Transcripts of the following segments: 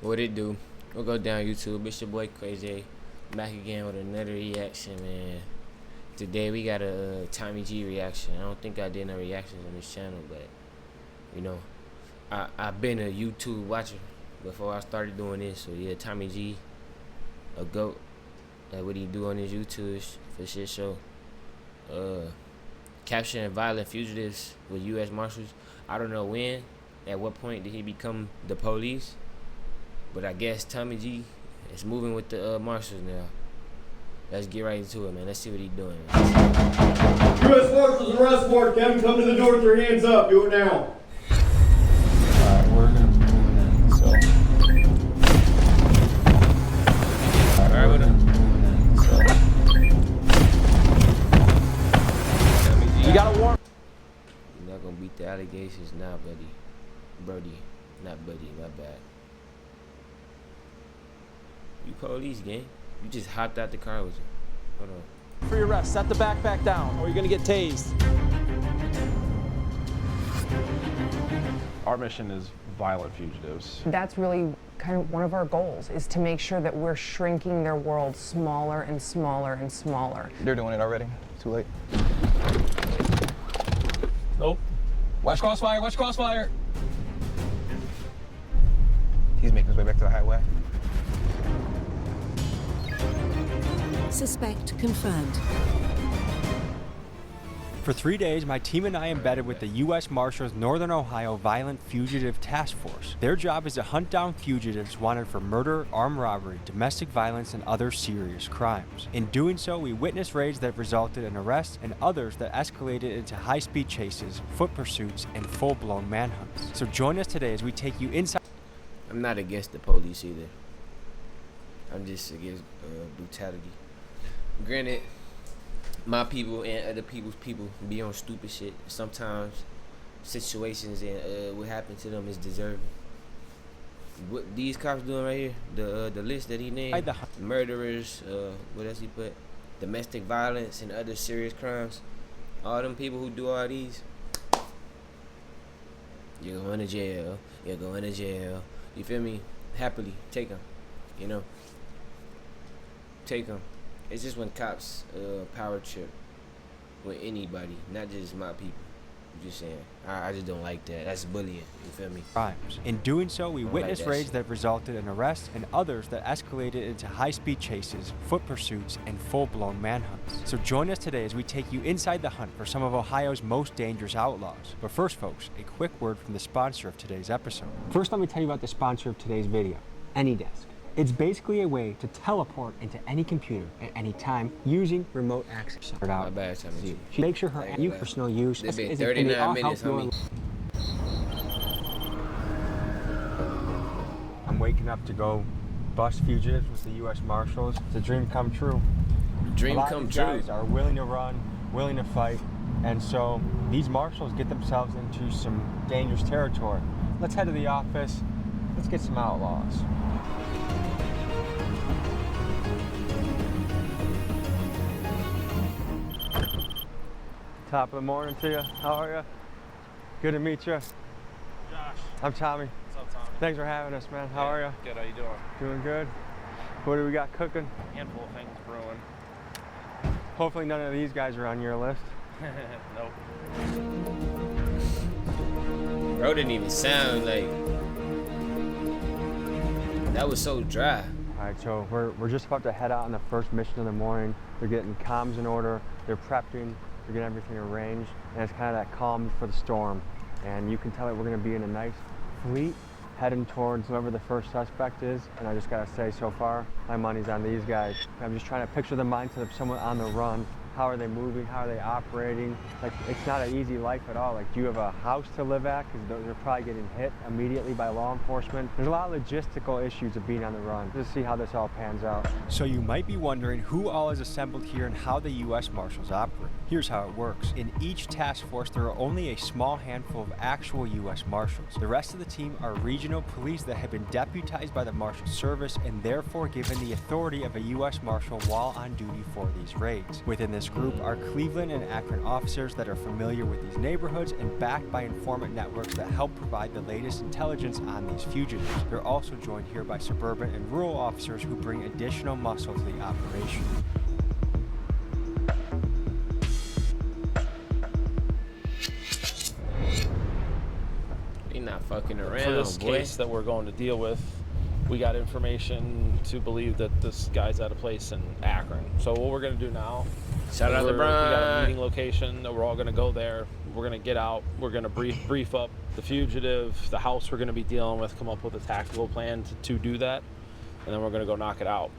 What it do? We'll go down YouTube. It's your boy Crazy. Back again with another reaction, man. Today we got a Tommy G reaction. I don't think I did no reactions on this channel, but you know, I've been a YouTube watcher before I started doing this. So yeah, Tommy G, a goat. Like what he do on his YouTube for shit show. Capturing violent fugitives with U.S Marshals. I don't know when, at what point did he become the police, but I guess Tommy G is moving with the Marshals now. Let's get right into it, man. Let's see what he's doing, man. U.S Marshals arrest warrant. Kevin, come to the door with your hands up. Do it now. Alright, we're gonna be moving in, so. Alright, we're gonna be moving in, so. Tommy G, You got a warrant? you're not gonna beat the allegations now, buddy. Brody, not buddy, my bad. You police, gang. You just hopped out the car with you. Hold on. For your arrest, set the backpack down, or you're gonna get tased. Our mission is violent fugitives. That's really kind of one of our goals, is to make sure that we're shrinking their world smaller and smaller and smaller. They're doing it already. Too late. Nope. Watch crossfire, watch crossfire. He's making his way back to the highway. Suspect confirmed. For 3 days, my team and I embedded with the U.S. Marshals Northern Ohio Violent Fugitive Task Force. Their job is to hunt down fugitives wanted for murder, armed robbery, domestic violence, and other serious crimes. In doing so, we witnessed raids that resulted in arrests and others that escalated into high-speed chases, foot pursuits, and full-blown manhunts. So join us today as we take you inside. I'm not against the police either. I'm just against brutality. Granted, my people and other people's people be on stupid shit. Sometimes situations and what happened to them is deserving. What these cops doing right here, the list that he named, murderers, what else he put, domestic violence and other serious crimes, all them people who do all these, you're going to jail, you're going to jail. You feel me? Happily take them, you know. Take them. It's just when cops power trip with anybody, not just my people. I'm just saying, I just don't like that. That's bullying. You feel me? Crimes. In doing so, we witnessed like that raids shit. that resulted in arrests and others that escalated into high-speed chases, foot pursuits, and full-blown manhunts. So join us today as we take you inside the hunt for some of Ohio's most dangerous outlaws. But first, folks, a quick word from the sponsor of today's episode. First, let me tell you about the sponsor of today's video, AnyDesk. It's basically a way to teleport into any computer at any time using remote access. My bad, Tommy G. She makes sure her personal use They've been is 39 minutes, homie. I'm waking up to go bust fugitives with the U.S. Marshals. It's a dream come true. Dream a lot come of these true. guys are willing to run, willing to fight, and so these marshals get themselves into some dangerous territory. Let's head to the office. Let's get some outlaws. Top of the morning to you. How are you? Good to meet you. Josh. I'm Tommy. What's up, Tommy? Thanks for having us, man. How are you? Good, how you doing? Doing good. What do we got cooking? Handful of things brewing. Hopefully none of these guys are on your list. Nope. Bro didn't even sound like that was so dry. All right, so we're just about to head out on the first mission of the morning. They're getting comms in order. They're prepping. They're getting everything arranged, and it's kind of that calm before the storm. And you can tell that we're going to be in a nice fleet heading towards whoever the first suspect is. And I just got to say, so far, my money's on these guys. I'm just trying to picture the mindset of someone on the run. How are they moving? How are they operating? Like, it's not an easy life at all. Like, do you have a house to live at? Because they're probably getting hit immediately by law enforcement. There's a lot of logistical issues of being on the run. Just see how this all pans out. So you might be wondering who all is assembled here and how the U.S. Marshals operate. Here's how it works. In each task force, there are only a small handful of actual U.S. Marshals. The rest of the team are regional police that have been deputized by the Marshal Service and therefore given the authority of a U.S. Marshal while on duty for these raids. Within this This group are Cleveland and Akron officers that are familiar with these neighborhoods and backed by informant networks that help provide the latest intelligence on these fugitives. They're also joined here by suburban and rural officers who bring additional muscle to the operation. They not fucking around, For this boy. case that we're going to deal with, we got information to believe that this guy's at a place in Akron. So what we're going to do now, Shout out to we got a Brian. meeting location. We're all going to go there. We're going to get out. We're going to brief up the fugitive, the house we're going to be dealing with, come up with a tactical plan to do that, and then we're going to go knock it out.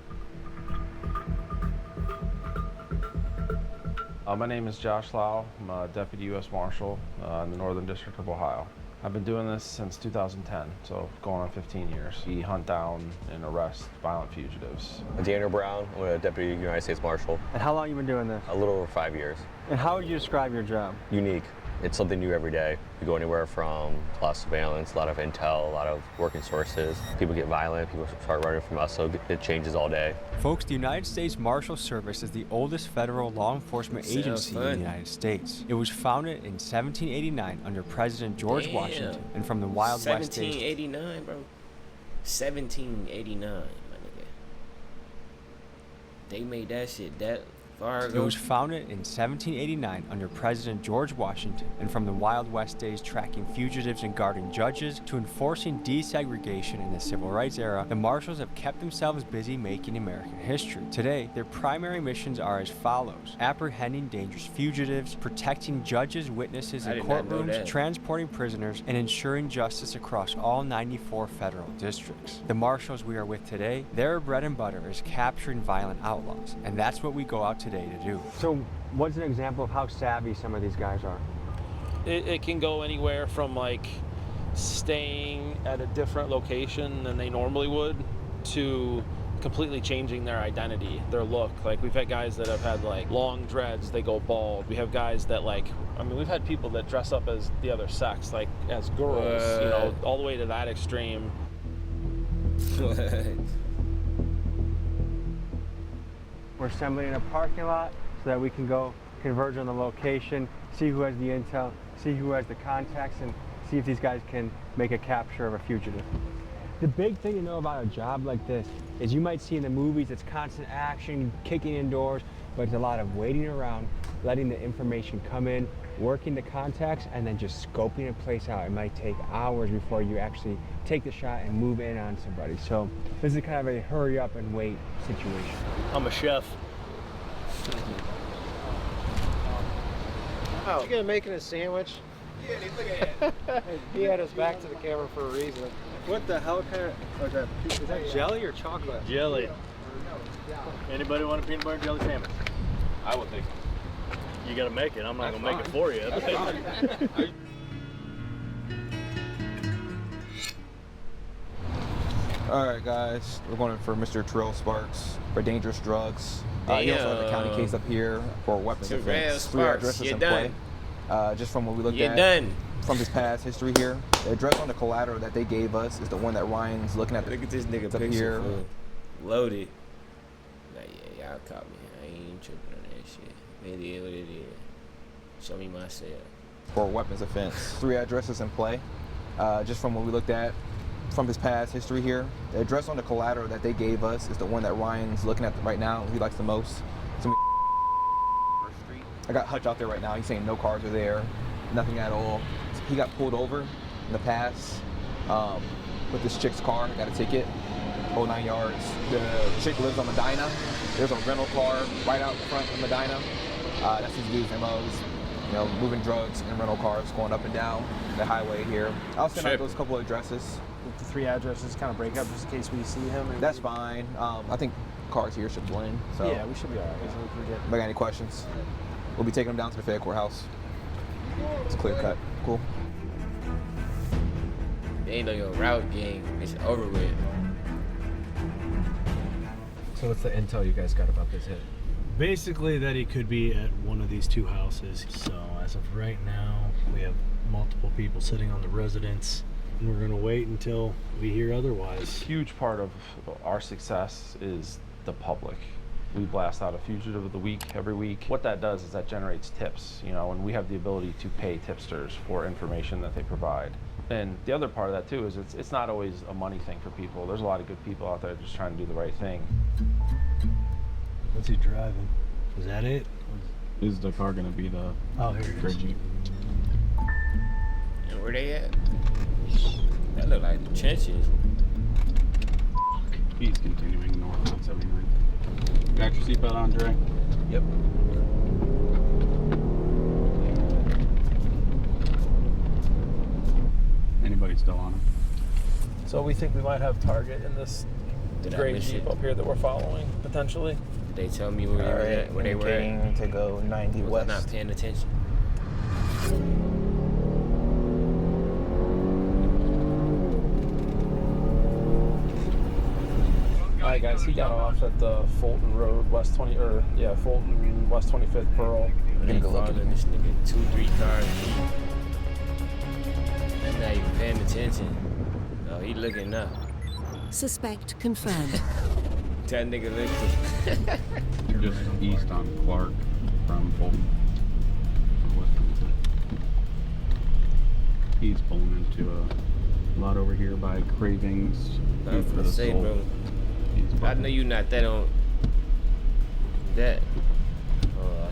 My name is Josh Lau. I'm a deputy U.S. Marshal in the Northern District of Ohio. I've been doing this since 2010, so going on 15 years. We hunt down and arrest violent fugitives. Daniel Brown, I'm a deputy United States Marshal. And how long have you been doing this? A little over 5 years. And how would you describe your job? Unique. It's something new every day. We go anywhere from a lot of surveillance, a lot of intel, a lot of working sources. People get violent, people start running from us, so it changes all day. Folks, the United States Marshal Service is the oldest federal law enforcement Sounds agency in fun. the United States. It was founded in 1789 under President George Damn. Washington, and from the Wild West days. 1789, bro. 1789, my nigga. They made that shit that far It ago. was founded in 1789 under President George Washington, and from the Wild West days tracking fugitives and guarding judges to enforcing desegregation in the Civil Rights era, the Marshals have kept themselves busy making American history. Today, their primary missions are as follows: apprehending dangerous fugitives, protecting judges, witnesses, I and did not know courtrooms, that. transporting prisoners, and ensuring justice across all 94 federal districts. The Marshals we are with today, their bread and butter is capturing violent outlaws, and that's what we go out today to do. So, what's an example of how savvy some of these guys are? It can go anywhere from like staying at a different location than they normally would to completely changing their identity, their look. Like we've had guys that have had like long dreads, they go bald. We have guys that we've had people that dress up as the other sex, like as girls, all the way to that extreme. We're assembling in a parking lot so that we can go converge on the location, see who has the intel, see who has the contacts, and see if these guys can make a capture of a fugitive. The big thing to know about a job like this is you might see in the movies it's constant action, kicking indoors, but it's a lot of waiting around, letting the information come in, working the contacts, and then just scoping a place out. It might take hours before you actually take the shot and move in on somebody. So this is kind of a hurry up and wait situation. I'm a chef. Oh. You gonna making a sandwich? Yeah, look at it. He had us back to the camera for a reason. What the hell kind of, is that jelly or chocolate? Jelly. Anybody want a peanut butter and jelly sandwich? I would think. You gotta make it. I'm not gonna make it for you. All right, guys, we're going for Mr. Terrell Sparks for dangerous drugs. He also has a county case up here for weapons Terrell offense. 3 Sparks, addresses you're in done. play. Just from what we looked You're at done. from his past history here, the address on the collateral that they gave us is the one that Ryan's looking at. Look at this nigga It's up picture. here. Fool. Loaded. Nah, yeah, y'all caught me. I ain't tripping on that shit. It is what it is. Show me myself. For weapons offense. 3 addresses in play. Just from what we looked at from his past history here, the address on the collateral that they gave us is the one that Ryan's looking at right now. He likes the most. I got Hutch out there right now. He's saying no cars are there, nothing at all. He got pulled over in the past with this chick's car. Got a ticket, whole 9 yards. The chick lives on Medina. There's a rental car right out front of Medina. That's his dude's MO. Moving drugs in rental cars, going up and down the highway here. I'll send out those couple of addresses. The 3 addresses kind of break up just in case we see him. That's fine. I think cars here should blend. So yeah, we should be all right. We can get... If I got any questions, we'll be taking them down to the Fed courthouse. It's clear cut. Cool. They ain't no your route game. It's over with. So what's the intel you guys got about this hit? Basically that he could be at one of these 2 houses. So as of right now, we have multiple people sitting on the residence, and we're gonna wait until we hear otherwise. A huge part of our success is the public. We blast out a fugitive of the week every week. What that does is that generates tips, you know, and we have the ability to pay tipsters for information that they provide. And the other part of that too is it's not always a money thing for people. There's a lot of good people out there just trying to do the right thing. What's he driving? Is that it? Is the car gonna be the gray Jeep? And where they at? That look like the trenches. He's continuing north on 79. Got your seatbelt on, Dre? Yep. Anybody still on him? So we think we might have target in this Did I gray miss Jeep it? up here that we're following, potentially. Did they tell me where they were at? Where they were at? Indicating to go 90 Was I west. not paying attention? All right, guys, he got off at the Fulton Road, Fulton West 25th Pearl. They following this nigga 2-3 cars deep. I'm not even paying attention. Oh, he looking up. Suspect confirmed. That nigga looking. You're just east on Clark from Fulton. Or west on Fulton. He's pulling into a lot over here by Cravings. I'm for gonna the say, soul. bro. I know you not that on that. Oh, I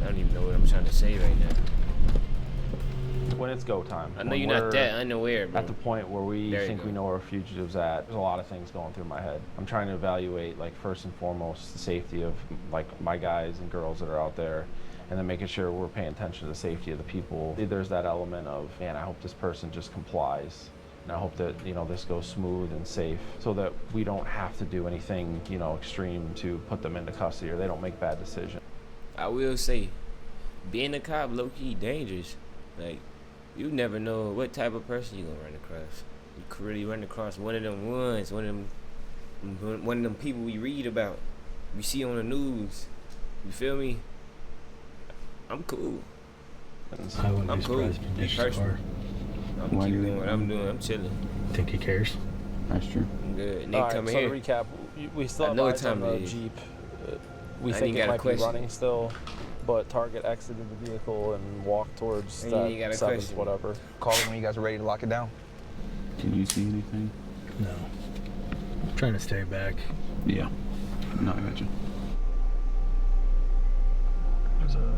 don't even know what I'm trying to say right now. When it's go time. I know when you're we're not that unaware, bro. At the point where we There you think go. we know where fugitives at, there's a lot of things going through my head. I'm trying to evaluate, like, first and foremost, the safety of, like, my guys and girls that are out there, and then making sure we're paying attention to the safety of the people. There's that element of, man, I hope this person just complies. And I hope that, you know, this goes smooth and safe so that we don't have to do anything, you know, extreme to put them into custody or they don't make bad decisions. I will say, being a cop low-key dangerous. Like, you never know what type of person you gonna run across. You could really run across one of them ones, one of them people we read about, we see on the news. You feel me? I'm cool. I wouldn't I'm be cool. surprised if he Me ditched his personally. car. I'm keep doing what I'm doing. I'm chilling. Think he cares? That's true. I'm good. Nick All right, coming so here. to recap, we still I have know what eyes on time the it is. Jeep. We I think ain't it got a might be question. running still, but target exited the vehicle and walked towards I that ain't got a 7th, question. whatever. Call it when you guys are ready to lock it down. Can you see anything? No. I'm trying to stay back. Yeah. No, I got you. There's a...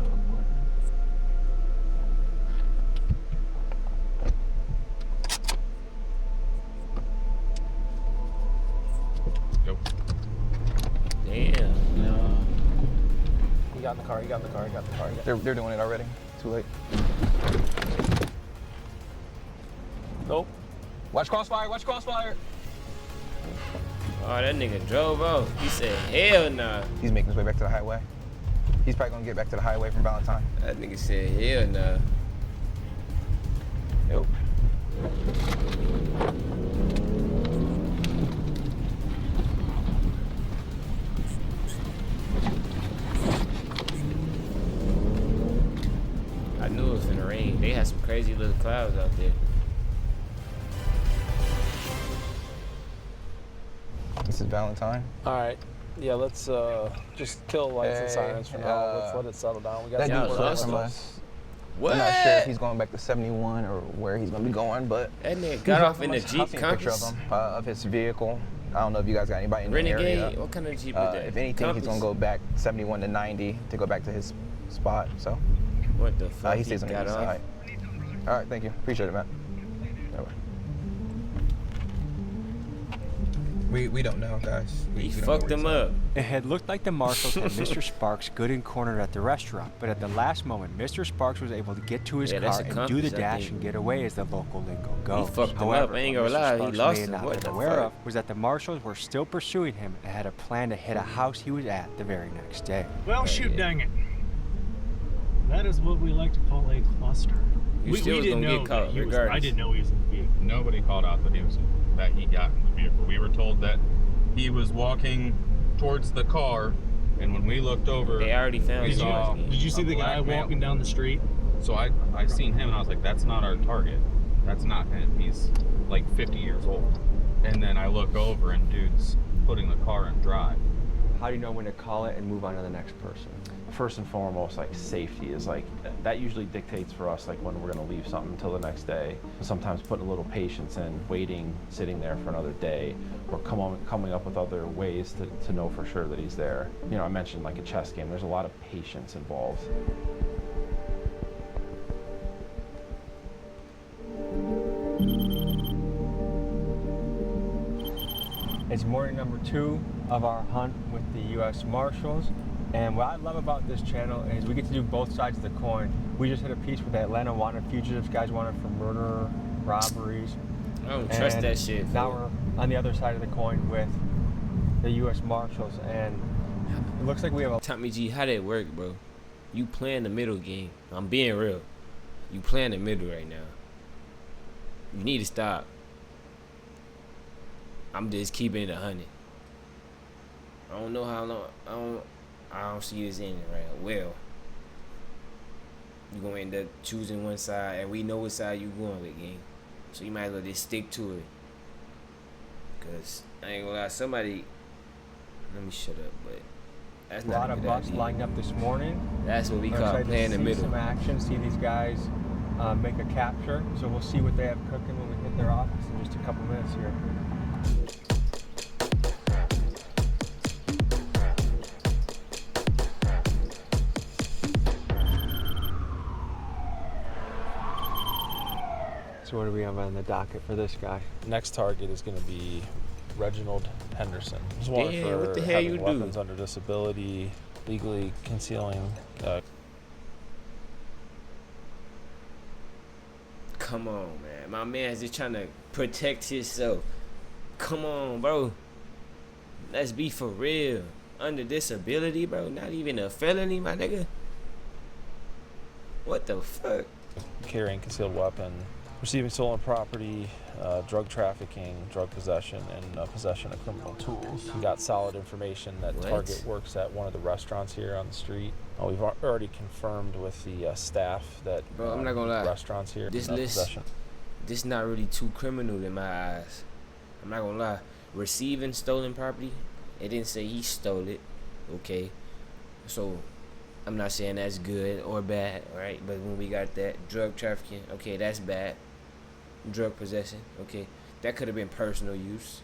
Go. Damn. Yeah. He got in the car, he got in the car, he got in the car. They're doing it already. Too late. Nope. Watch crossfire, watch crossfire. Oh, that nigga drove off. He said, hell nah. He's making his way back to the highway. He's probably gonna get back to the highway from Valentine. That nigga said, hell nah. Yep. I knew it was gonna rain. They had some crazy little clouds out there. This is Valentine. All right. Yeah, let's just kill lights and Hey, sirens for now. Let's let it settle down. We got That some dude more flipped lost from stuff. us. What? I'm not sure if he's going back to 71 or where he's gonna be going, but That nigga got off in the I've Jeep seen a picture of Compass. him, of his vehicle. I don't know if you guys got anybody in the Renegade? area. What kind of Jeep is that? If anything, he's gonna go back 71 to 90 to go back to his spot. So What the fuck? he stays on the got east off? side. All right, thank you. Appreciate it, Matt. Bye-bye. We don't know, guys. He fucked him up. It had looked like the marshals had Mr. Sparks good and cornered at the restaurant, but at the last moment, Mr. Sparks was able to get to his Yeah, that's car a and do the Compass, I dash think. and get away, as the local lingo goes. fucked him However, up, I ain't what gonna Mr. lie, he Sparks lost may him. not What been the aware fuck? of was that the marshals were still pursuing him and had a plan to hit a house he was at the very next day. Well, shoot, dang it. That is what we like to call a cluster. You still was didn't gonna know get caught, that he was, regardless. I didn't know he was in the vehicle. Nobody called out that he got in the vehicle. We were told that he was walking towards the car, and when we looked over, They already found we him. saw Did you see a the guy black male. walking down the street? So I seen him and I was like, that's not our target. That's not him. He's like 50 years old. And then I look over and dude's putting the car in drive. how do you know when to call it and move on to the next person? First and foremost, like safety is like, that usually dictates for us like when we're gonna leave something until the next day. Sometimes putting a little patience in, waiting, sitting there for another day, or coming up with other ways to know for sure that he's there. You know, I mentioned like a chess game, there's a lot of patience involved. It's morning number 2 of our hunt with the U.S. Marshals. And what I love about this channel is we get to do both sides of the coin. We just hit a piece with the Atlanta wanted fugitives, guys wanted for murder, robberies. I don't trust that shit. Now we're on the other side of the coin with the U.S. Marshals, and it looks like we have a... Tommy G, how that work, bro? You playing the middle game. I'm being real. You playing the middle right now. You need to stop. I'm just keeping it 100. I don't know how long. I don't see this ending right. Well, you're gonna end up choosing one side, and we know what side you going with, gang. So you might as well just stick to it. Cause I ain't gonna lie, somebody. Let me shut up, but that's a not lot a of good bucks idea. lined up this morning. That's what we We're call excited playing to the middle. See some action. See these guys make a capture. So we'll see what they have cooking when we hit their office in just a couple minutes here. So what do we have on the docket for this guy? Next target is going to be Reginald Henderson. He's wanted Yeah, for what the hell having you do? weapons under disability, legally concealing. Come on, man. My man's just trying to protect himself. Come on, bro. Let's be for real. Under disability, bro. Not even a felony, my nigga. What the fuck? Carrying concealed weapon, receiving stolen property, drug trafficking, drug possession, and possession of criminal tools. We got solid information that What? Target works at one of the restaurants here on the street. We've already confirmed with the staff that Bro, I'm not gonna lie. restaurants here. This list, possession. this not really too criminal in my eyes. I'm not gonna lie. Receiving stolen property, it didn't say he stole it. Okay, so I'm not saying that's good or bad, right? But when we got that drug trafficking, okay, that's bad. Drug possession, okay, that could have been personal use.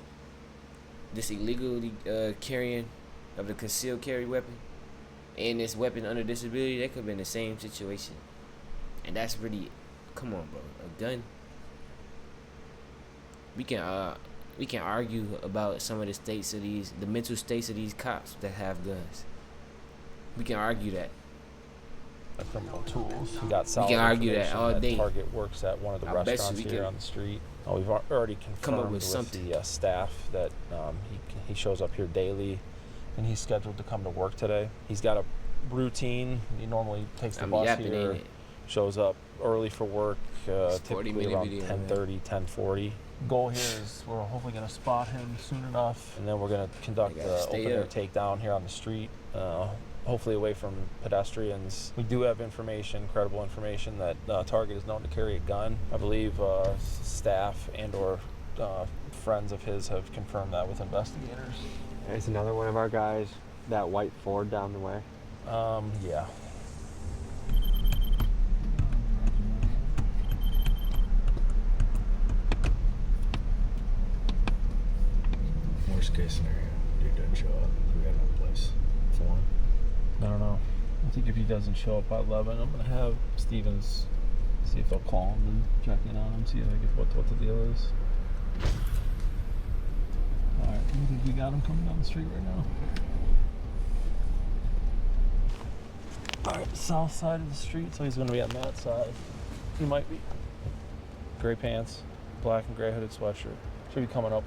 This illegally carrying of the concealed carry weapon and this weapon under disability, that could have been the same situation. And that's really, come on, bro, a gun. We can argue about some of the mental states of these cops that have guns. We can argue that. Criminal tools. We got solid can argue that information all day. Target works at one of the I bet you restaurants we here can on the street. We've already confirmed come up with with something. the staff that he shows up here daily, and he's scheduled to come to work today. He's got a routine. He normally takes the bus yapping, here, ain't it? shows up early for work, It's typically 40-minute around video, 10:30, 10:40. Goal here is we're hopefully going to spot him soon enough, and then we're going to conduct gotta the stay open air up. takedown here on the street. Hopefully away from pedestrians. We do have information, credible information, that Target is known to carry a gun. I believe staff and or friends of his have confirmed that with investigators. It's another one of our guys, that white Ford down the way. Yeah. Worst case scenario, dude doesn't show up. We got no place for him. I don't know. I think if he doesn't show up by 11, I'm gonna have Stevens see if they'll call him and check in on him, see what the deal is. All right, I think we got him coming down the street right now. All right, south side of the street, so he's gonna be on that side. He might be. Gray pants, black and gray hooded sweatshirt. Should be coming up,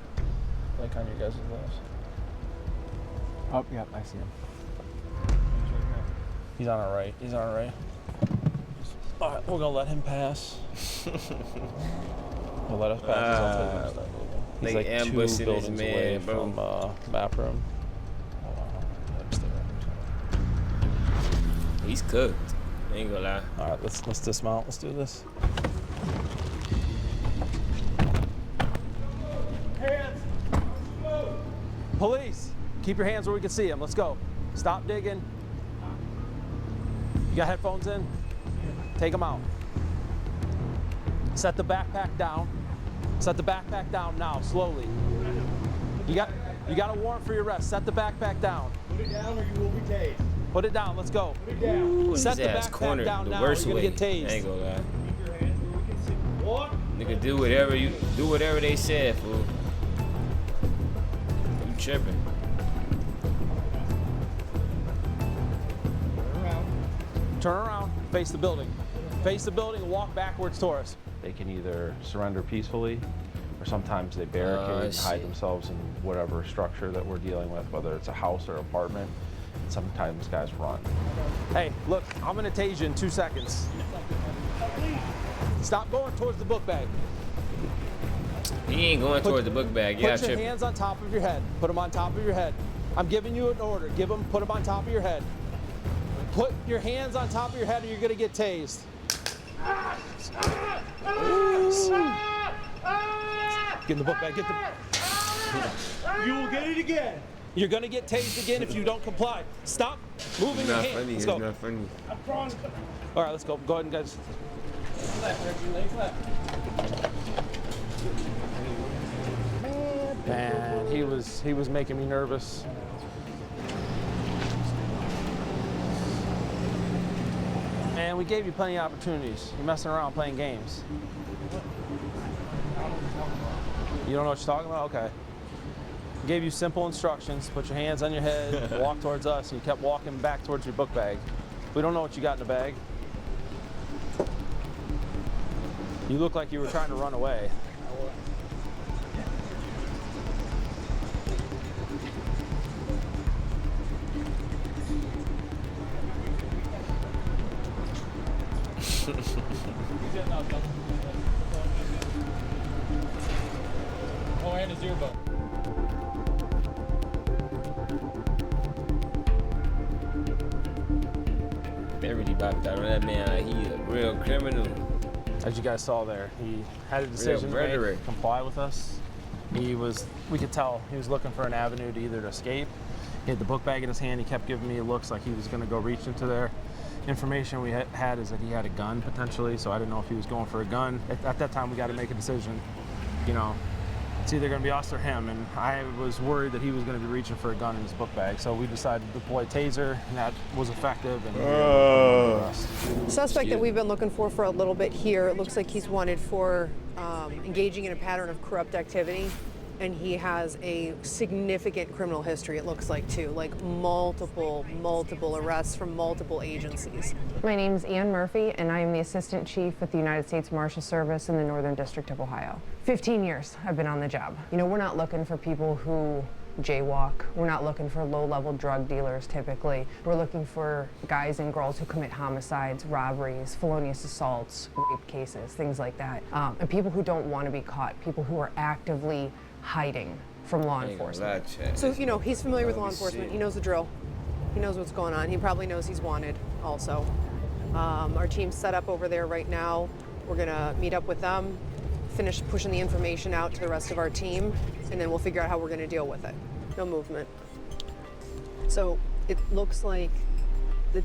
like on your guys' left. Oh, yeah, I see him. He's on our right. He's on our right. All right, we're gonna let him pass. We'll let us pass. He's gonna start moving. He's They like ambushing 2 this buildings man, away bro. from map room. Hold on. Let him stay right here. He's cooked. I ain't gonna lie. All right, let's dismount. Let's do this. Police, Keep your hands where we can see them. Let's go. Stop digging. You got headphones in? Take them out. Set the backpack down. Set the backpack down now, slowly. You got a warrant for your arrest. Set the backpack down. Put it down or you will be tased. Put it down. Let's go. Put it down. Ooh, Set the his ass backpack cornered down the now. worst You're way. gonna get tased. I ain't gonna lie. Keep your hands where we can see. What? Nigga, do whatever they said, fool. You tripping? Turn around. Face the building. Face the building and walk backwards towards us. They can either surrender peacefully, or sometimes they barricade and hide themselves in whatever structure that we're dealing with, whether it's a house or apartment. Sometimes guys run. Hey, look, I'm gonna tase you in 2 seconds. Stop going towards the book bag. He ain't going towards the book bag. Yeah, Put your tripping. hands on top of your head. Put them on top of your head. I'm giving you an order. Put them on top of your head. Put your hands on top of your head or you're gonna get tased. Get in the book bag, You will get it again. You're gonna get tased again if you don't comply. Stop moving your hand. Let's go. Not funny. I'm trying. All right, let's go. Go ahead and guys. Man, he was making me nervous. Man, we gave you plenty of opportunities. You're messing around playing games. You don't know what you're talking about? Okay. We gave you simple instructions. Put your hands on your head, walk towards us, and you kept walking back towards your book bag. We don't know what you got in the bag. You look like you were trying to run away. Oh, and his earbud. They really bopped out on that man. He a real criminal. As you guys saw there, he had a decision to make, comply with us. We could tell he was looking for an avenue to either escape. He had the book bag in his hand. He kept giving me looks like he was going to go reach into there. Information we had is that he had a gun potentially, so I didn't know if he was going for a gun. At that time, we got to make a decision. You know, it's either going to be us or him, and I was worried that he was going to be reaching for a gun in his book bag. So we decided to deploy taser, and that was effective. And we were able to do the rest. Suspect that we've been looking for a little bit here. It looks like he's wanted for engaging in a pattern of corrupt activity. And he has a significant criminal history, it looks like, too. Like multiple arrests from multiple agencies. My name's Ann Murphy, and I am the Assistant Chief with the United States Marshals Service in the Northern District of Ohio. 15 years I've been on the job. You know, we're not looking for people who jaywalk. We're not looking for low-level drug dealers, typically. We're looking for guys and girls who commit homicides, robberies, felonious assaults, rape cases, things like that. And people who don't want to be caught, people who are actively hiding from law enforcement. So, you know, he's familiar with law enforcement. He knows the drill. He knows what's going on. He probably knows he's wanted also. Our team's set up over there right now. We're gonna meet up with them, finish pushing the information out to the rest of our team, and then we'll figure out how we're gonna deal with it. No movement. So it looks like the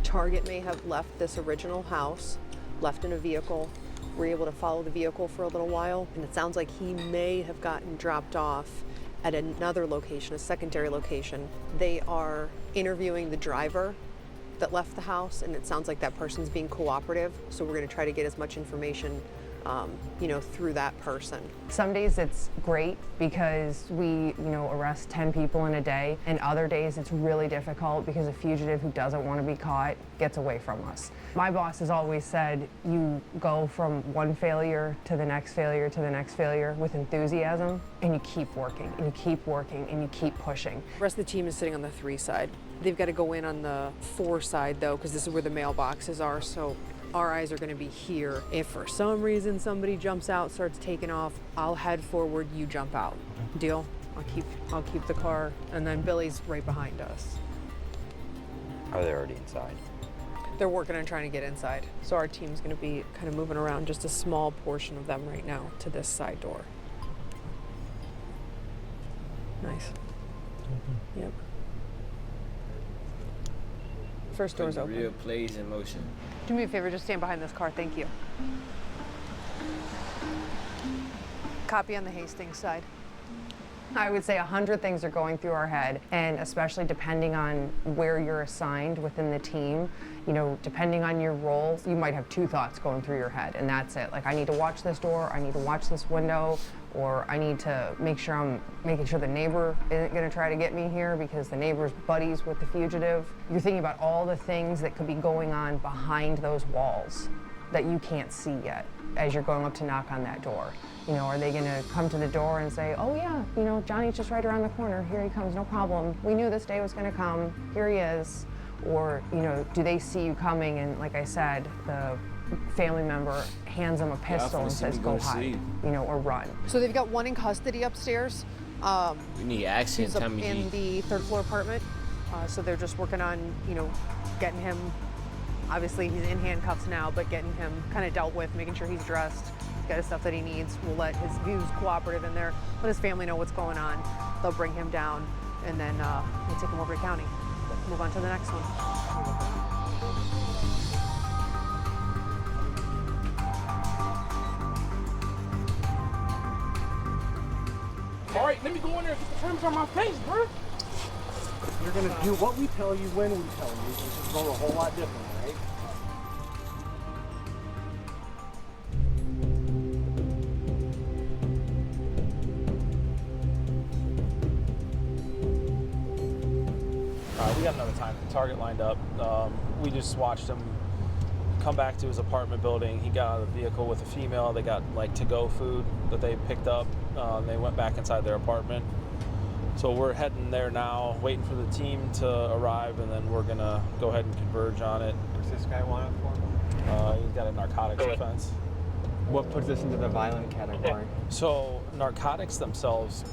target may have left this original house, left in a vehicle. We're able to follow the vehicle for a little while, and it sounds like he may have gotten dropped off at another location, a secondary location. They are interviewing the driver that left the house, and it sounds like that person's being cooperative, so we're gonna try to get as much information you know, through that person. Some days it's great because we, you know, arrest 10 people in a day, and other days it's really difficult because a fugitive who doesn't want to be caught gets away from us. My boss has always said you go from one failure to the next failure to the next failure with enthusiasm, and you keep working, and you keep working, and you keep pushing. The rest of the team is sitting on the 3 side. They've got to go in on the 4 side though, because this is where the mailboxes are, so our eyes are going to be here. If for some reason somebody jumps out, starts taking off, I'll head forward, you jump out. Deal? I'll keep the car, and then Billy's right behind us. Are they already inside? They're working on trying to get inside. So our team's going to be kind of moving around just a small portion of them right now to this side door. Nice. open. Yep. First door's open. Real plays in motion. Do me a favor, just stand behind this car, thank you. Copy on the Hastings side. I would say 100 things are going through our head, and especially depending on where you're assigned within the team, you know, depending on your role, you might have 2 thoughts going through your head, and that's it. Like, I need to watch this door, I need to watch this window, or I need to make sure I'm making sure the neighbor isn't gonna try to get me here because the neighbor's buddies with the fugitive. You're thinking about all the things that could be going on behind those walls that you can't see yet as you're going up to knock on that door. You know, are they gonna come to the door and say, oh yeah, you know, Johnny's just right around the corner, here he comes, no problem. We knew this day was gonna come, here he is. Or, you know, do they see you coming and, like I said, the family member hands them a pistol and says, go hide, you know, or run. So they've got one in custody upstairs. We need action. He's up in the 3rd floor apartment. So they're just working on, you know, getting him, obviously he's in handcuffs now, but getting him kind of dealt with, making sure he's dressed. He's got his stuff that he needs. We'll let his views cooperative in there, let his family know what's going on. They'll bring him down, and then we'll take him over to county. Move on to the next one. All right, let me go in there and get the terms on my face, bro. You're gonna do what we tell you when we tell you. This is going a whole lot different, right? We got another target lined up. We just watched him come back to his apartment building. He got out of the vehicle with a female. They got like to-go food that they picked up. They went back inside their apartment. So we're heading there now, waiting for the team to arrive, and then we're gonna go ahead and converge on it. What's this guy wanted for? He's got a narcotics offense. What puts this into the violent category? So narcotics themselves,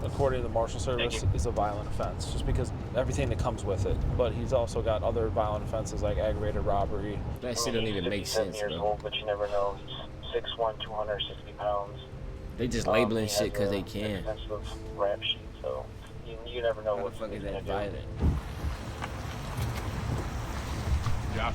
according to the Marshal Service, is a violent offense, just because everything that comes with it. But he's also got other violent offenses like aggravated robbery. That shit don't even make sense, years bro. old, but you never know. He's 6'1", 260 pounds. They just labeling He shit has because they a can. extensive rap sheet, so you never know How what the fuck he's is gonna that do. violent? Josh.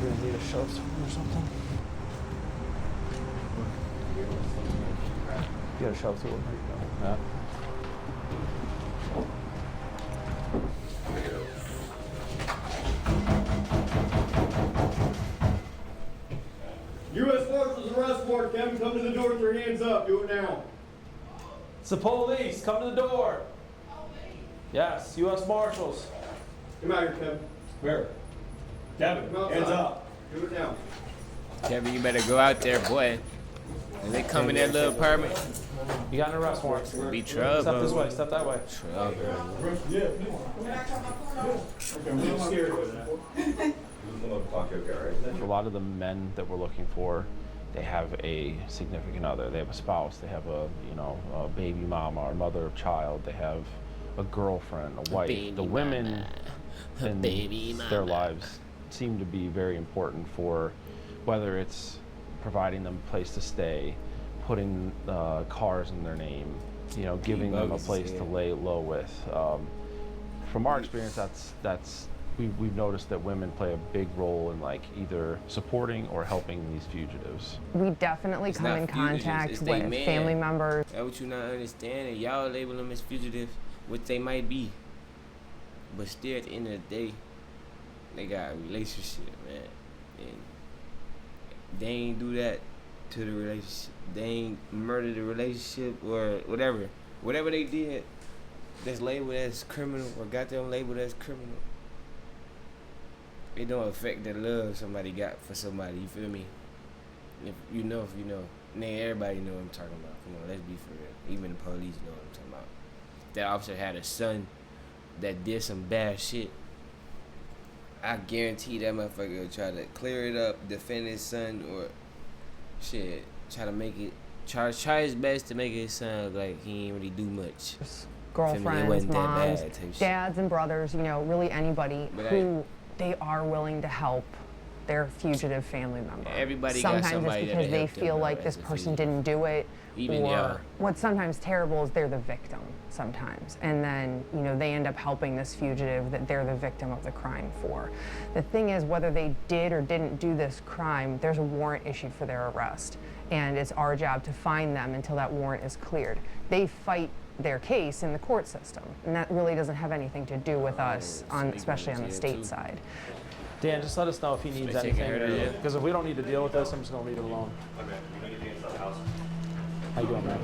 You're gonna need a shove or something? You got a shove tool? Yeah. U.S Marshals arrest warrant. Kevin, come to the door with your hands up. Do it now. It's the police. Come to the door. Yes, U.S. Marshals. Come out here, Kevin. Where? Kevin, Come outside. hands up. Do it now. Kevin, you better go out there, boy. If they come in that little apartment, You got an arrest warrant. be trouble. Step this way. Step that way. Trouble. Yeah. Okay, we're scared of that. A lot of the men that we're looking for, they have a significant other. They have a spouse. They have a baby mama or mother of child. They have a girlfriend, a wife. Baby the women mama. in Baby their mama. lives seem to be very important for whether it's providing them a place to stay, putting cars in their name, giving them a place to lay low with. From our experience, we've noticed that women play a big role in either supporting or helping these fugitives. We definitely come in contact with family members. That's what you not understanding. Y'all label them as fugitives, which they might be. But still, at the end of the day, they got a relationship, man. And they ain't do that to the relationship. They ain't murder the relationship or whatever. Whatever they did that's labeled as criminal or got them labeled as criminal, it don't affect the love somebody got for somebody, you feel me? If you know. And then everybody know what I'm talking about. Come on, let's be for real. Even the police know what I'm talking about. That officer had a son that did some bad shit. I guarantee that motherfucker will try to clear it up, defend his son, or shit, try his best to make it sound like he ain't really do much. Girlfriends, moms, dads and brothers, really anybody who they are willing to help their fugitive family member. Everybody got sometimes somebody it's because that'll they help them, feel though, like as this a person fugitive. didn't do it, Even or what's sometimes terrible is they're the victim sometimes, and then they end up helping this fugitive that they're the victim of the crime for. The thing is, whether they did or didn't do this crime, there's a warrant issued for their arrest, and it's our job to find them until that warrant is cleared. They fight their case in the court system, and that really doesn't have anything to do with us, especially on the state side. Dan, just let us know if he needs anything. Because if we don't need to deal with this, I'm just going to leave it alone. How you doing, man?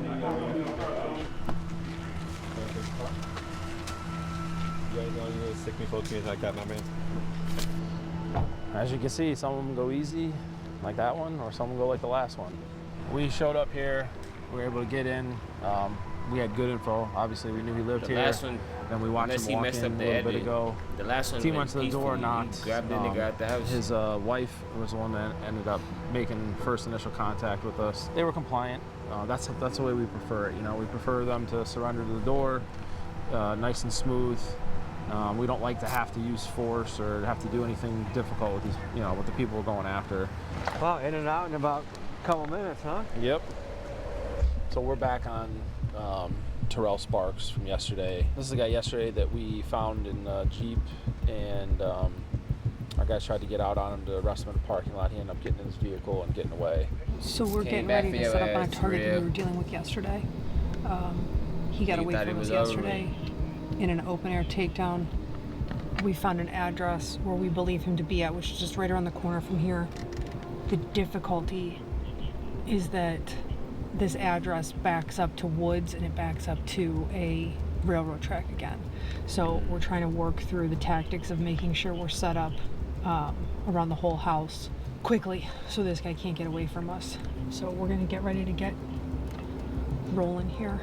You guys know you stick me folks like that, my man. As you can see, some of them go easy, like that one, or some of them go like the last one. We showed up here. We were able to get in. We had good info. Obviously, we knew he lived here. Last one, then we watched him walk in a little bit ago. The last one, he went to the door, knocked. Grabbed in, got out the house. His wife was the one that ended up making first initial contact with us. They were compliant. That's the way we prefer it. We prefer them to surrender to the door, nice and smooth. We don't like to have to use force or have to do anything difficult with these, with the people we're going after. Wow, in and out in about a couple minutes, huh? Yep. So we're back on Terrell Sparks from yesterday. This is the guy yesterday that we found in a Jeep, and our guys tried to get out on him to arrest him in the parking lot. He ended up getting in his vehicle and getting away. So we're getting ready to set up on a target that we were dealing with yesterday. He got away from us yesterday in an open-air takedown. We found an address where we believe him to be at, which is just right around the corner from here. The difficulty is that this address backs up to woods and it backs up to a railroad track again. So we're trying to work through the tactics of making sure we're set up around the whole house quickly so this guy can't get away from us. So we're gonna get ready to get rolling here.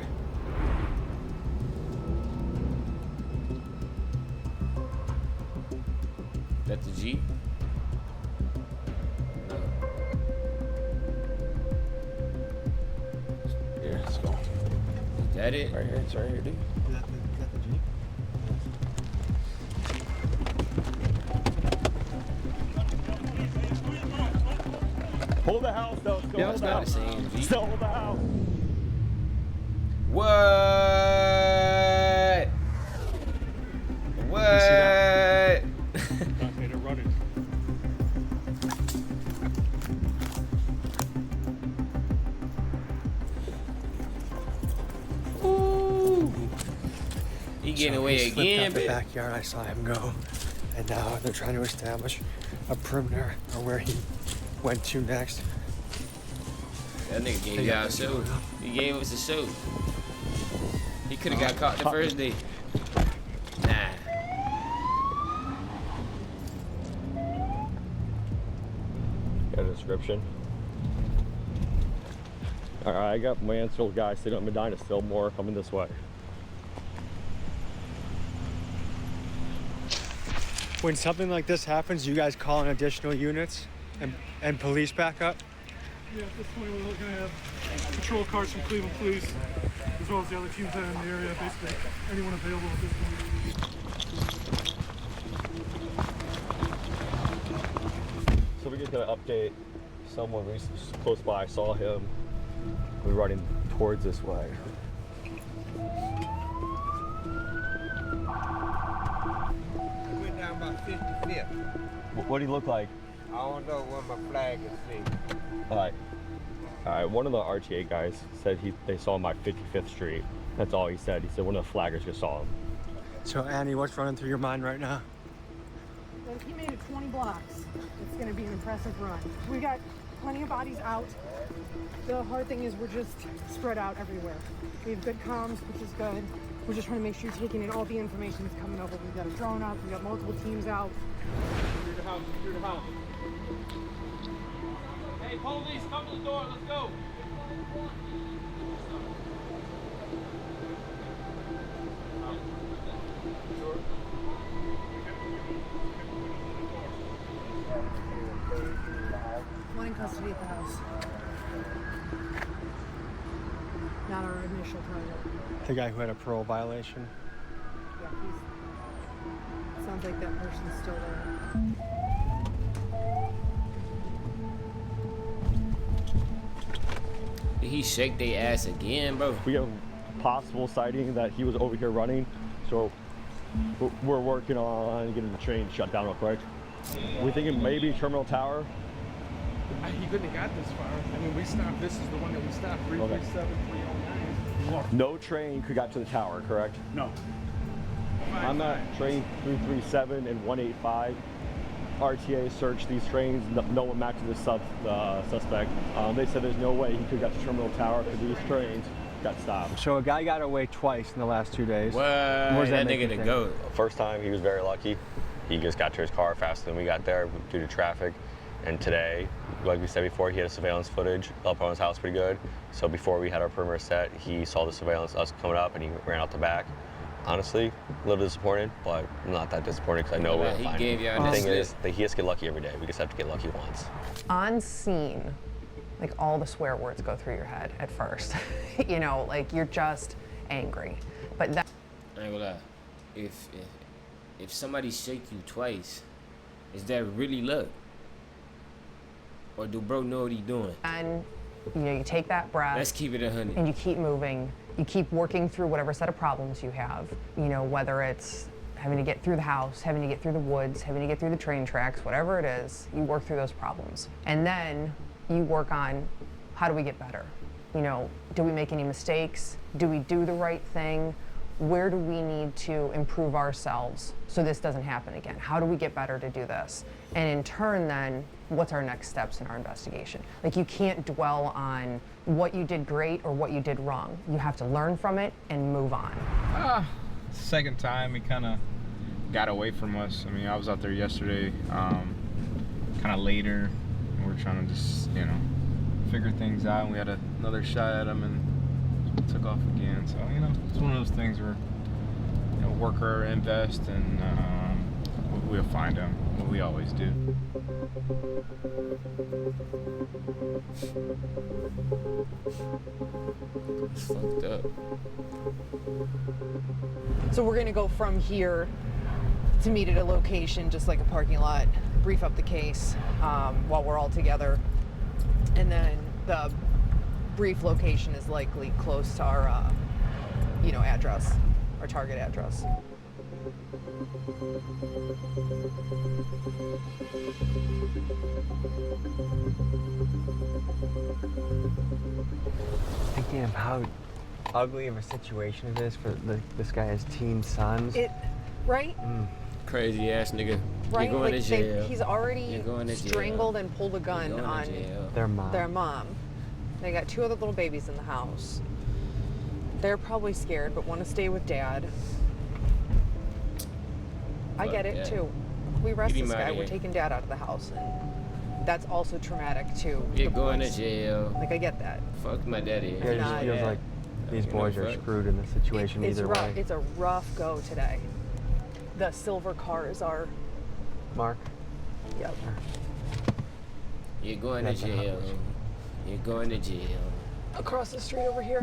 That's the Jeep? Here, let's go. Is that it? Right here, it's right here, dude. Is that the Jeep? Hold the house, though. Still hold the house. Still hold the house. What? What? Okay, they're running. Ooh. He getting away he slipped again, out the bitch. backyard. I saw him go, and now they're trying to establish a perimeter or where he went to next. That nigga gave y'all a show. He gave us a show. He could have got caught the first day. Nah. Got a description. All right, I got Mansfield guy sitting on Medina Stillmore coming this way. When something like this happens, you guys call in additional units and police backup? Yeah, at this point we're looking to have patrol cars from Cleveland Police, as well as the other teams that are in the area, basically anyone available at this point. So we just got an update. Someone close by saw him. We're running towards this way. We went down about 55th. What do he look like? I don't know where my flag is seen. All right. One of the RTA guys said they saw him by 55th Street. That's all he said. He said one of the flaggers just saw him. So Annie, what's running through your mind right now? If he made it 20 blocks, it's going to be an impressive run. We got plenty of bodies out. The hard thing is we're just spread out everywhere. We have good comms, which is good. We're just trying to make sure you're taking in all the information that's coming over. We've got a drone up. We've got multiple teams out. Clear the house, clear the house. Hey, police, come to the door. Let's go. One in custody at the house. Not our initial target. The guy who had a parole violation? Yeah, sounds sounds like that person's still there. Did he shake their ass again, bro? We have possible sighting that he was over here running, so we're working on getting the train shut down real quick. We're thinking maybe Terminal Tower. He couldn't have got this far. I mean, we stopped. This is the one that we stopped. 337, 309. No train could got to the tower, correct? No. On that train 337 and 185, RTA searched these trains. No one matched the suspect. They said there's no way he could have got to Terminal Tower because these trains got stopped. So a guy got away twice in the last 2 days. What? Where's That nigga to go? First time, he was very lucky. He just got to his car faster than we got there due to traffic. And today, like we said before, he had surveillance footage up on his house pretty good. So before we had our perimeter set, he saw the surveillance, us coming up, and he ran out the back. Honestly, a little disappointed, but not that disappointed because I know we're gonna find him. The thing is that he has to get lucky every day. We just have to get lucky once. On scene, like all the swear words go through your head at first. You know, like you're just angry. But that. I ain't gonna lie. If somebody shake you twice, is that really luck? Or do bro know what he doing? And you take that breath. Let's keep it 100. And you keep moving. You keep working through whatever set of problems you have. You know, whether it's having to get through the house, having to get through the woods, having to get through the train tracks, whatever it is, you work through those problems. And then you work on how do we get better? You know, do we make any mistakes? Do we do the right thing? Where do we need to improve ourselves so this doesn't happen again? How do we get better to do this? And in turn then, what's our next steps in our investigation? Like you can't dwell on what you did great or what you did wrong. You have to learn from it and move on. Second time, he kind of got away from us. I mean, I was out there yesterday, kind of later, and we're trying to just, you know, figure things out. And we had another shot at him and took off again. So, you know, it's one of those things where, you know, worker invest and we'll find him. What we always do. It's fucked up. So we're gonna go from here to meet at a location, just like a parking lot, brief up the case while we're all together. And then the brief location is likely close to our, you know, address, our target address. Thinking of how ugly of a situation it is for this guy has teen sons. Right? Crazy ass nigga. Right? You're going like to jail. he's already You're going to strangled jail. and pulled a gun You're going on to jail. Their mom. They got 2 other little babies in the house. They're probably scared, but want to stay with dad. I get it too. We arrest this guy, we're taking dad out of the house, and that's also traumatic too. You're going to jail. Like I get that. Fuck my daddy. Yeah, it just feels like these boys are screwed in this situation either way. It's a rough go today. The silver cars are. Mark? Yep. You're going to jail. You're going to jail. Across the street over here.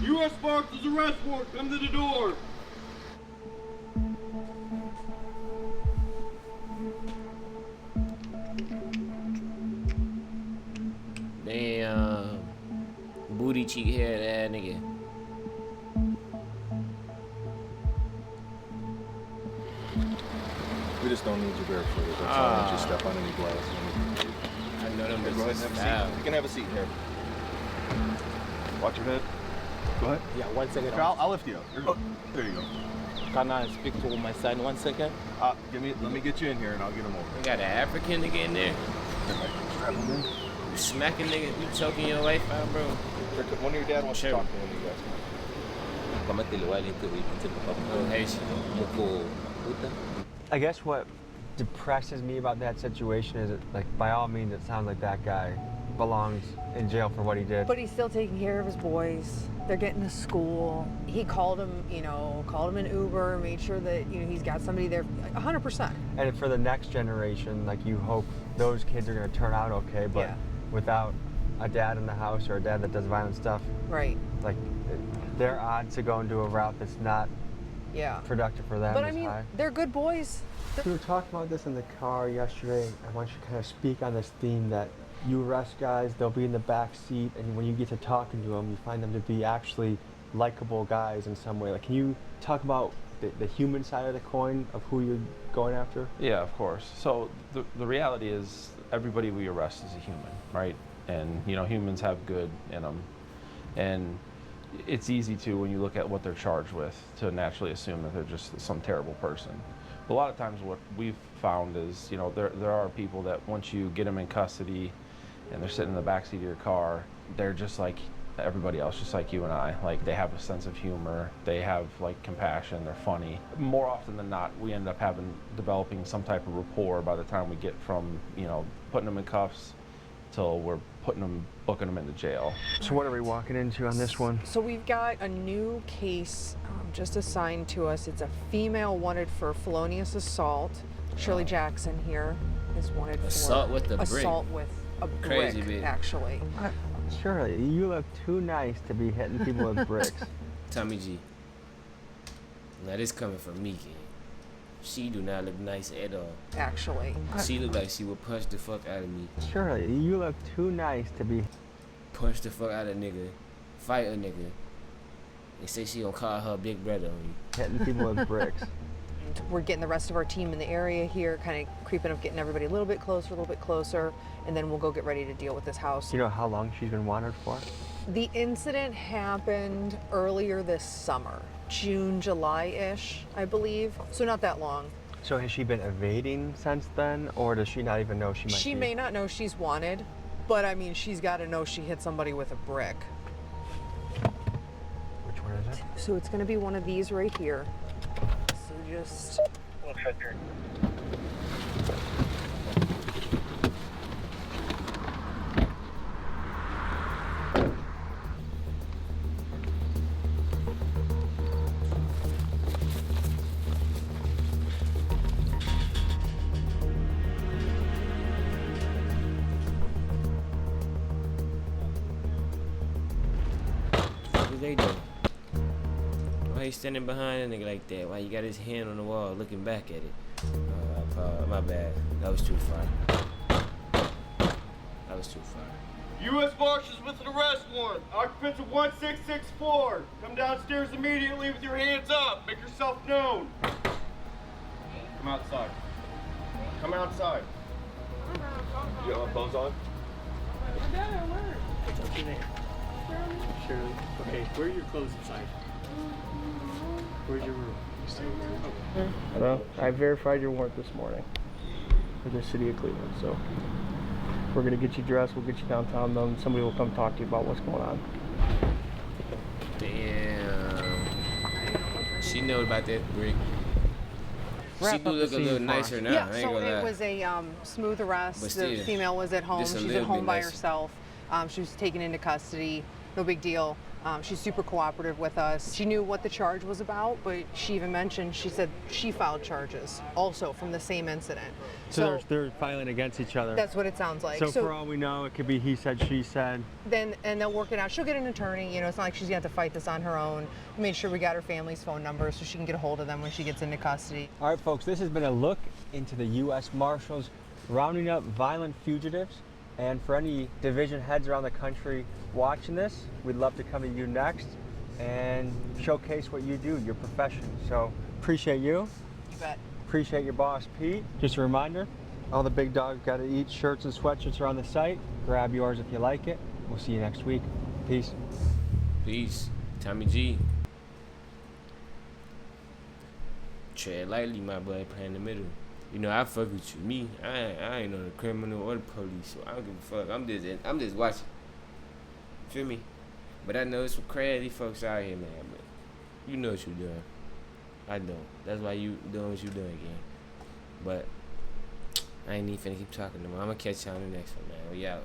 U.S Marshals arrest warrant, come to the door. Damn. Booty cheek head ass nigga. We just don't need you barefooted. That's all. I want you to step on any glass. I know them. Go ahead and have a seat. You can have a seat here. Watch your head. Go ahead. Yeah, 1 second. I'll lift you up. You're good. There you go. Can I speak to my son 1 second? Let me get you in here and I'll get him over. You got an African nigga in there. Strap him in. You smacking nigga, you choking your wife out, bro. One of your dad wants to talk to one of you guys. I guess what depresses me about that situation is, like, by all means, it sounds like that guy belongs in jail for what he did. But he's still taking care of his boys. They're getting to school. He called him, called him an Uber, made sure that, he's got somebody there 100%. And for the next generation, like, you hope those kids are going to turn out okay, but without a dad in the house or a dad that does violent stuff, right? Like, their odds to go into a route that's not productive for them But is high. they're good boys. We were talking about this in the car yesterday. I want you to kind of speak on this theme that you arrest guys, they'll be in the back seat, and when you get to talking to them, you find them to be actually likable guys in some way. Like, can you talk about the human side of the coin of who you're going after? Yeah, of course. So the reality is everybody we arrest is a human, right? And humans have good in them, and it's easy to, when you look at what they're charged with, to naturally assume that they're just some terrible person. But a lot of times what we've found is, there are people that once you get them in custody and they're sitting in the backseat of your car, they're just like everybody else, just like you and I. Like, they have a sense of humor, they have like compassion, they're funny. More often than not, we end up developing some type of rapport by the time we get from, putting them in cuffs till we're booking them into jail. So what are we walking into on this one? So we've got a new case just assigned to us. It's a female wanted for felonious assault. Shirley Jackson here is wanted for assault with a brick. Assault with a Crazy brick, bitch. actually. Shirley, you look too nice to be hitting people with bricks. Tommy G. Now this coming from me, kid. She do not look nice at all. Actually. She look like she would punch the fuck out of me. Shirley, you look too nice to be... Punch the fuck out of a nigga. Fight a nigga. They say she gonna call her big brother on you. Hitting people with bricks. We're getting the rest of our team in the area here, kind of creeping up, getting everybody a little bit closer, and then we'll go get ready to deal with this house. You know how long she's been wanted for? The incident happened earlier this summer, June, July-ish, I believe. So not that long. So has she been evading since then, or does she not even know she might She be? may not know she's wanted, but I mean, she's got to know she hit somebody with a brick. Which one is it? So it's going to be one of these right here. So just... What they doing? Why he standing behind a nigga like that? Why you got his hand on the wall looking back at it? My bad. That was too far. That was too far. U.S Marshals with an arrest warrant. Occupants of 1664. Come downstairs immediately with your hands up. Make yourself known. Come outside. Come outside. You have my clothes on? What's your name? Shirley. Okay, where are your clothes inside? Where's your room? Hello. I verified your warrant this morning for the city of Cleveland, so we're gonna get you dressed. We'll get you downtown. Then somebody will come talk to you about what's going on. Damn. She know about that brick. She do look a little nicer now. Yeah, I ain't so gonna it lie. was a smooth arrest. But The still, female was at home. just a She's at little home bit by nicer. herself. She was taken into custody. No big deal. She's super cooperative with us. She knew what the charge was about, but she even mentioned, she said she filed charges also from the same incident. So they're filing against each other. That's what it sounds like. So for all we know, it could be he said, she said. And they'll work it out. She'll get an attorney. You know, it's not like she's gonna have to fight this on her own. We made sure we got her family's phone number so she can get a hold of them when she gets into custody. All right, folks, this has been a look into the U.S. Marshals rounding up violent fugitives. And for any division heads around the country watching this, we'd love to come to you next and showcase what you do, your profession. So appreciate you. You bet. Appreciate your boss, Pete. Just a reminder, all the big dogs got to eat. Shirts and sweatshirts are on the site. Grab yours if you like it. We'll see you next week. Peace. Peace. Tommy G. Tread lightly, my boy, playing the middle. You know, I fuck with you. Me, I ain't on the criminal or the police, so I don't give a fuck. I'm just watching. Feel me? But I know it's some crazy folks out here, man. But you know what you doing. I don't. That's why you doing what you doing again. But I ain't even finna keep talking no more. I'm gonna catch y'all on the next one, man. We out.